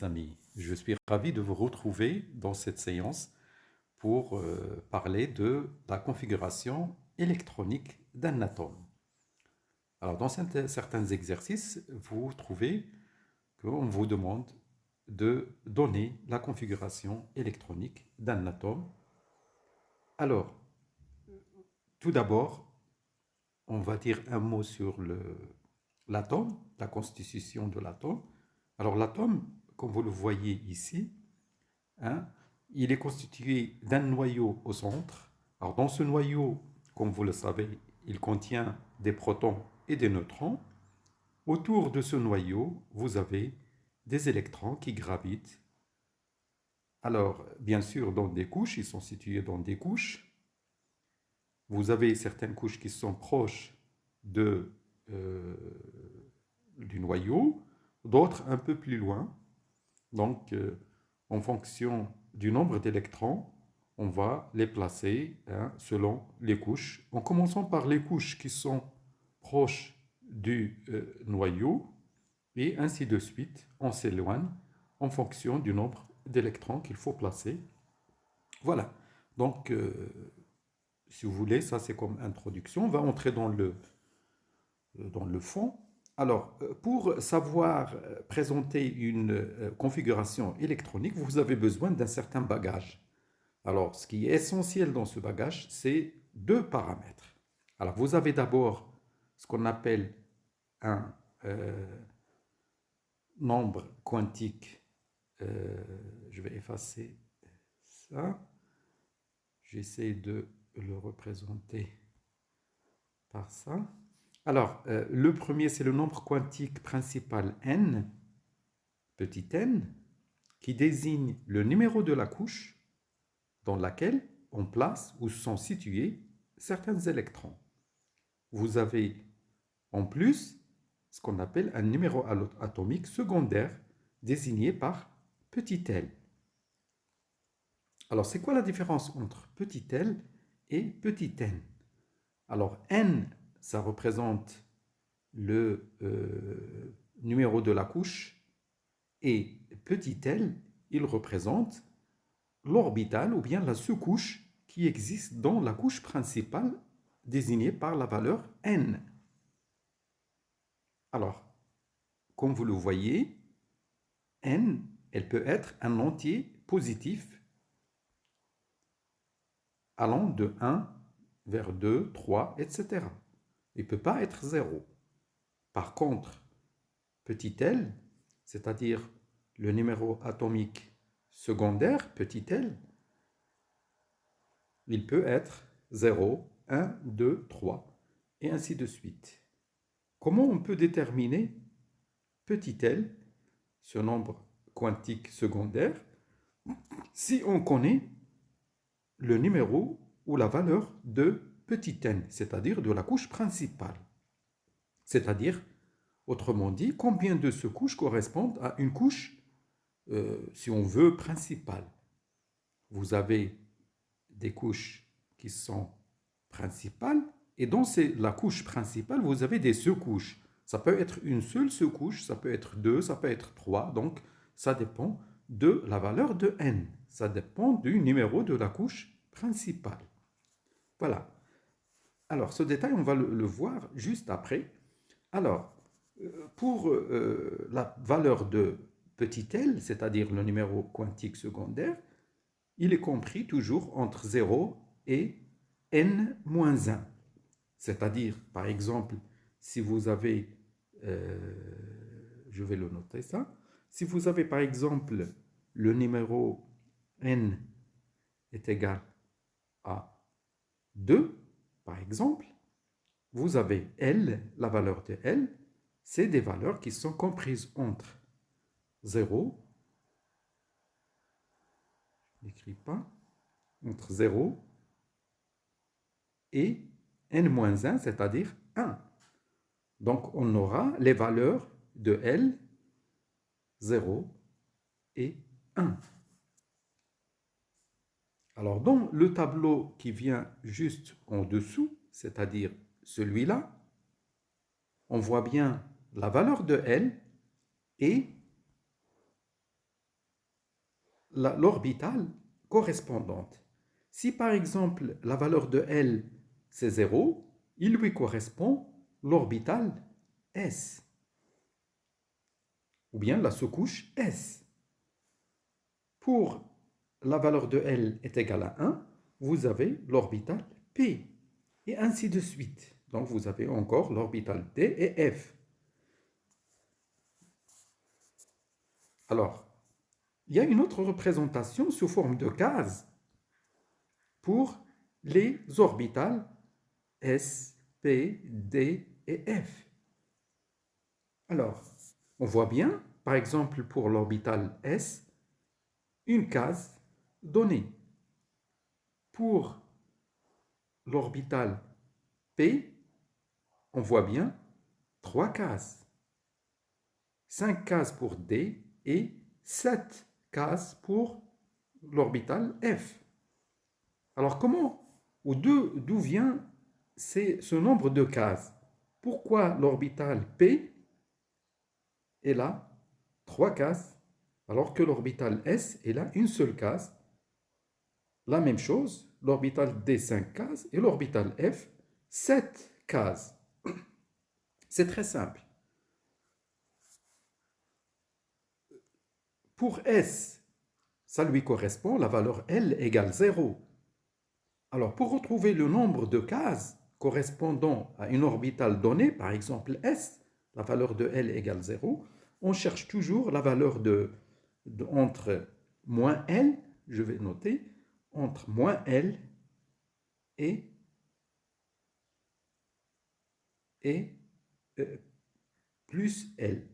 Amis, je suis ravi de vous retrouver dans cette séance pour parler de la configuration électronique d'un atome. Alors, dans certains exercices, vous trouvez qu'on vous demande de donner la configuration électronique d'un atome. Alors, tout d'abord, on va dire un mot sur l'atome, la constitution de l'atome. Alors, l'atome, comme vous le voyez ici, hein, il est constitué d'un noyau au centre. Alors, dans ce noyau, comme vous le savez, il contient des protons et des neutrons. Autour de ce noyau, vous avez des électrons qui gravitent. Alors, bien sûr, dans des couches, ils sont situés dans des couches. Vous avez certaines couches qui sont proches de, euh, du noyau, d'autres un peu plus loin. Donc, en fonction du nombre d'électrons, on va les placer selon les couches, en commençant par les couches qui sont proches du noyau, et ainsi de suite, on s'éloigne en fonction du nombre d'électrons qu'il faut placer. Voilà. Donc, si vous voulez, ça c'est comme introduction. On va entrer dans le fond. Alors, pour savoir présenter une configuration électronique, vous avez besoin d'un certain bagage. Alors, ce qui est essentiel dans ce bagage, c'est deux paramètres. Alors, vous avez d'abord ce qu'on appelle un nombre quantique. Je vais effacer ça. J'essaie de le représenter par ça. Alors, le premier, c'est le nombre quantique principal n, petit n, qui désigne le numéro de la couche dans laquelle on place ou sont situés certains électrons. Vous avez en plus ce qu'on appelle un numéro atomique secondaire désigné par petit l. Alors, c'est quoi la différence entre petit l et petit n? Alors, n, ça représente le numéro de la couche, et petit l, il représente l'orbital ou bien la sous-couche qui existe dans la couche principale désignée par la valeur n. Alors, comme vous le voyez, n, elle peut être un entier positif allant de 1 vers 2, 3, etc. Il ne peut pas être 0. Par contre, petit l, c'est-à-dire le numéro atomique secondaire, petit l, il peut être 0, 1, 2, 3, et ainsi de suite. Comment on peut déterminer petit l, ce nombre quantique secondaire, si on connaît le numéro ou la valeur de petit n, c'est-à-dire de la couche principale? C'est-à-dire, autrement dit, combien de ces couches correspondent à une couche, si on veut, principale? Vous avez des couches qui sont principales, et dans la couche principale, vous avez des sous-couches. Ça peut être une seule sous-couche, ça peut être deux, ça peut être trois, donc ça dépend de la valeur de n. Ça dépend du numéro de la couche principale. Voilà. Alors, ce détail, on va le voir juste après. Alors, pour la valeur de petit l, c'est-à-dire le numéro quantique secondaire, il est compris toujours entre 0 et n-1. C'est-à-dire, par exemple, si vous avez, je vais le noter ça, si vous avez par exemple le numéro n est égal à 2, par exemple, vous avez L, la valeur de L, c'est des valeurs qui sont comprises entre 0, je n'écris pas, entre 0 et n-1, c'est-à-dire 1. Donc, on aura les valeurs de L, 0 et 1. Alors, dans le tableau qui vient juste en dessous, c'est-à-dire celui-là, on voit bien la valeur de L et l'orbitale correspondante. Si par exemple la valeur de L c'est 0, il lui correspond l'orbitale S, ou bien la sous-couche S. Pour la valeur de L est égale à 1, vous avez l'orbitale P, et ainsi de suite. Donc vous avez encore l'orbitale D et F. Alors, il y a une autre représentation sous forme de case pour les orbitales S, P, D et F. Alors, on voit bien, par exemple pour l'orbitale S, une case donnée. Pour l'orbitale P, on voit bien 3 cases. 5 cases pour D et 7 cases pour l'orbitale F. Alors comment ou d'où vient ce nombre de cases? Pourquoi l'orbitale P est là 3 cases alors que l'orbitale S est là une seule case? La même chose, l'orbitale D 5 cases et l'orbitale F 7 cases. C'est très simple. Pour S, ça lui correspond, la valeur L égale 0. Alors, pour retrouver le nombre de cases correspondant à une orbitale donnée, par exemple S, la valeur de L égale 0, on cherche toujours la valeur entre moins L, je vais noter, entre moins L et plus L.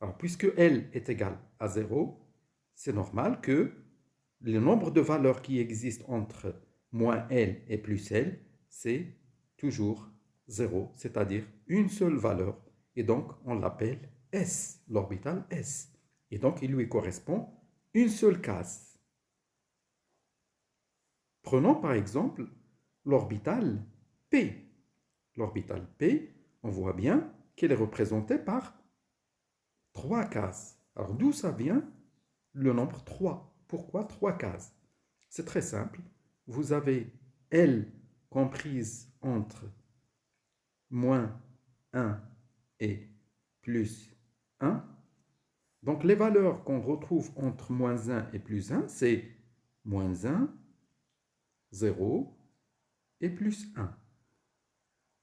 Alors, puisque L est égal à 0, c'est normal que le nombre de valeurs qui existent entre moins L et plus L, c'est toujours 0, c'est-à-dire une seule valeur. Et donc, on l'appelle S, l'orbitale S. Et donc, il lui correspond une seule case. Prenons par exemple l'orbitale P. L'orbitale P, on voit bien qu'elle est représentée par 3 cases. Alors, d'où ça vient le nombre 3? Pourquoi 3 cases? C'est très simple. Vous avez L comprise entre moins 1 et plus 1. Donc, les valeurs qu'on retrouve entre moins 1 et plus 1, c'est moins 1, 0 et plus 1.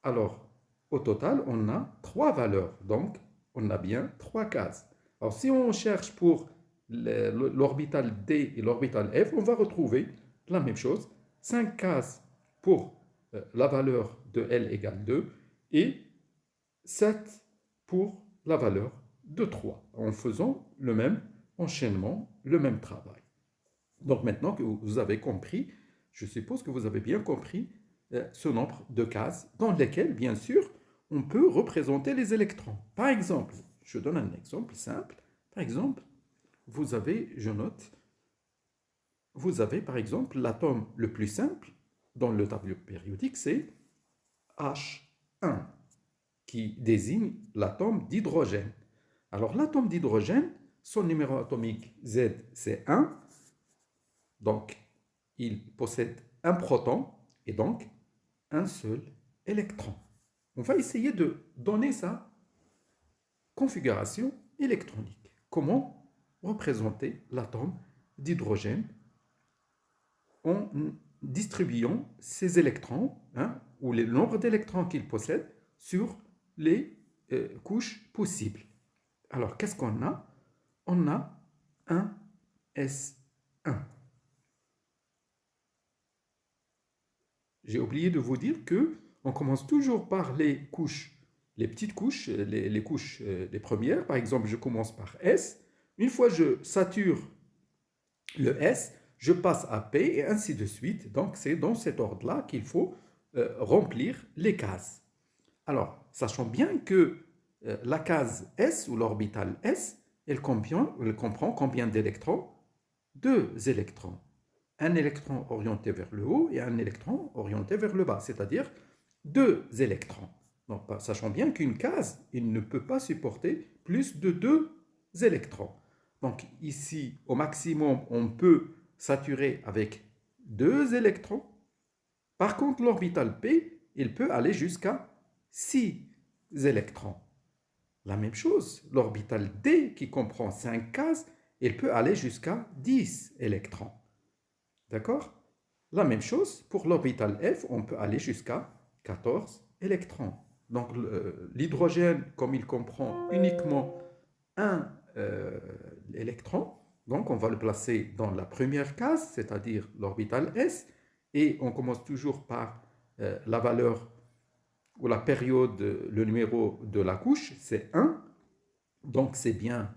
Alors, au total, on a 3 valeurs. Donc, on a bien 3 cases. Alors, si on cherche pour l'orbitale D et l'orbitale F, on va retrouver la même chose. 5 cases pour la valeur de L égale 2 et 7 pour la valeur de 3, en faisant le même enchaînement, le même travail. Donc maintenant que vous avez compris, je suppose que vous avez bien compris ce nombre de cases dans lesquelles, bien sûr, on peut représenter les électrons. Par exemple, je donne un exemple simple. Par exemple, vous avez, je note, vous avez par exemple l'atome le plus simple dans le tableau périodique, c'est H1, qui désigne l'atome d'hydrogène. Alors l'atome d'hydrogène, son numéro atomique Z, c'est 1. Donc, il possède un proton et donc un seul électron. On va essayer de donner sa configuration électronique. Comment représenter l'atome d'hydrogène en distribuant ses électrons, ou le nombre d'électrons qu'il possède, sur les couches possibles. Alors, qu'est-ce qu'on a? On a un S1. J'ai oublié de vous dire que on commence toujours par les couches, les petites couches, les couches les premières. Par exemple, je commence par S. Une fois je sature le S, je passe à P et ainsi de suite. Donc, c'est dans cet ordre-là qu'il faut remplir les cases. Alors, sachant bien que la case S ou l'orbitale S, elle comprend combien d'électrons? 2 électrons. Un électron orienté vers le haut et un électron orienté vers le bas, c'est-à-dire 2 électrons. Donc, sachant bien qu'une case, il ne peut pas supporter plus de 2 électrons. Donc ici, au maximum, on peut saturer avec 2 électrons. Par contre, l'orbital P, il peut aller jusqu'à 6 électrons. La même chose, l'orbital D, qui comprend 5 cases, il peut aller jusqu'à 10 électrons. D'accord? La même chose, pour l'orbital F, on peut aller jusqu'à 14 électrons. Donc l'hydrogène, comme il comprend uniquement un électron, donc on va le placer dans la première case, c'est-à-dire l'orbital S, et on commence toujours par la valeur ou la période, le numéro de la couche, c'est 1, donc c'est bien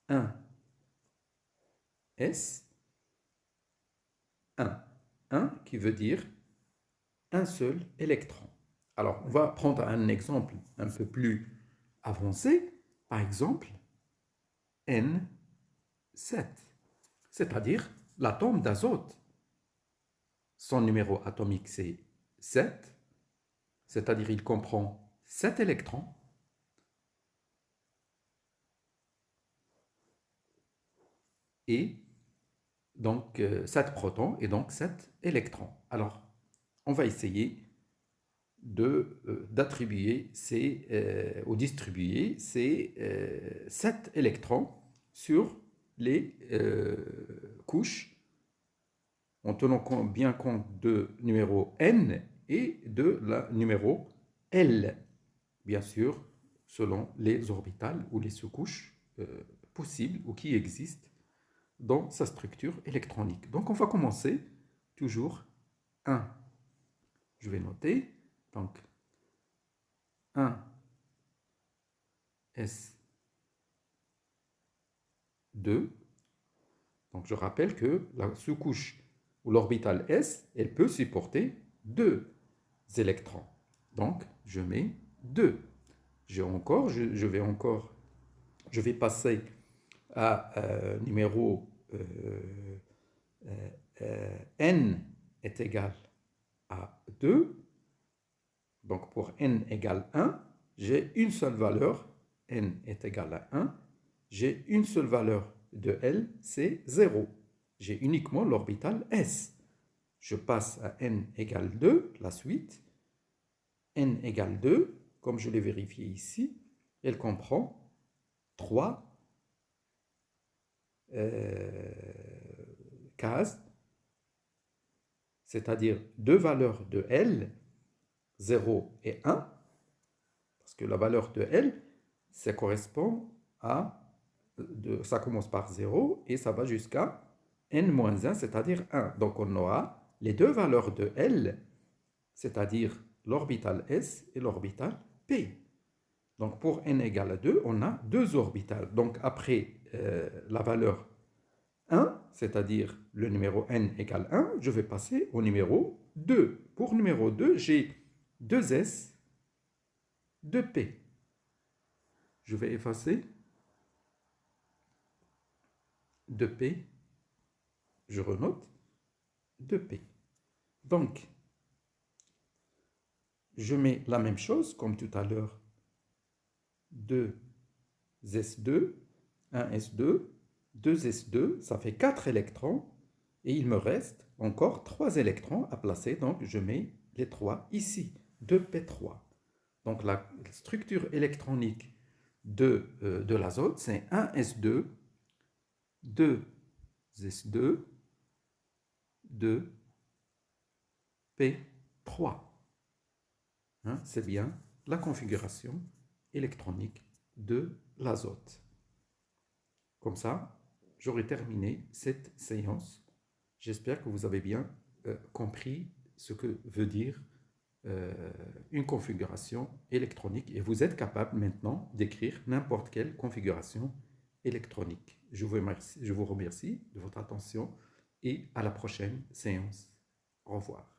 1 S, 1. 1 qui veut dire un seul électron. Alors, on va prendre un exemple un peu plus avancé, par exemple N7, c'est-à-dire l'atome d'azote. Son numéro atomique, c'est 7, c'est-à-dire il comprend 7 électrons. Et donc 7 protons et donc 7 électrons. Alors, on va essayer d'attribuer ou distribuer ces 7 électrons sur les couches en tenant bien compte de numéro N et de la numéro L, bien sûr, selon les orbitales ou les sous-couches possibles ou qui existent dans sa structure électronique. Donc on va commencer toujours 1. Je vais noter, donc 1 S2. Donc je rappelle que la sous-couche ou l'orbitale S, elle peut supporter 2 électrons. Donc je mets 2. Je vais passer à numéro n est égal à 2. Donc pour n égale 1, j'ai une seule valeur, n est égal à 1. J'ai une seule valeur de L, c'est 0. J'ai uniquement l'orbital S. Je passe à n égale 2, la suite. N égale 2, comme je l'ai vérifié ici, elle comprend 3 cases, c'est-à-dire deux valeurs de L, 0 et 1, parce que la valeur de L, ça correspond à, ça commence par 0 et ça va jusqu'à n-1, c'est-à-dire 1. Donc on aura les deux valeurs de L, c'est-à-dire l'orbital S et l'orbital P. Donc pour n égale à 2, on a deux orbitales. Donc après la valeur 1, c'est-à-dire le numéro n égale 1, je vais passer au numéro 2. Pour numéro 2, j'ai 2s, 2p. Je vais effacer 2p, je renote 2p. Donc, je mets la même chose comme tout à l'heure, 2s2, 1s2, 2s2, ça fait 4 électrons, et il me reste encore 3 électrons à placer, donc je mets les 3 ici, 2p3. Donc la structure électronique de l'azote, c'est 1s2, 2s2, 2p3. Hein, c'est bien la configuration électronique de l'azote. Comme ça, j'aurai terminé cette séance. J'espère que vous avez bien compris ce que veut dire une configuration électronique et vous êtes capable maintenant d'écrire n'importe quelle configuration électronique. Je vous remercie de votre attention et à la prochaine séance. Au revoir.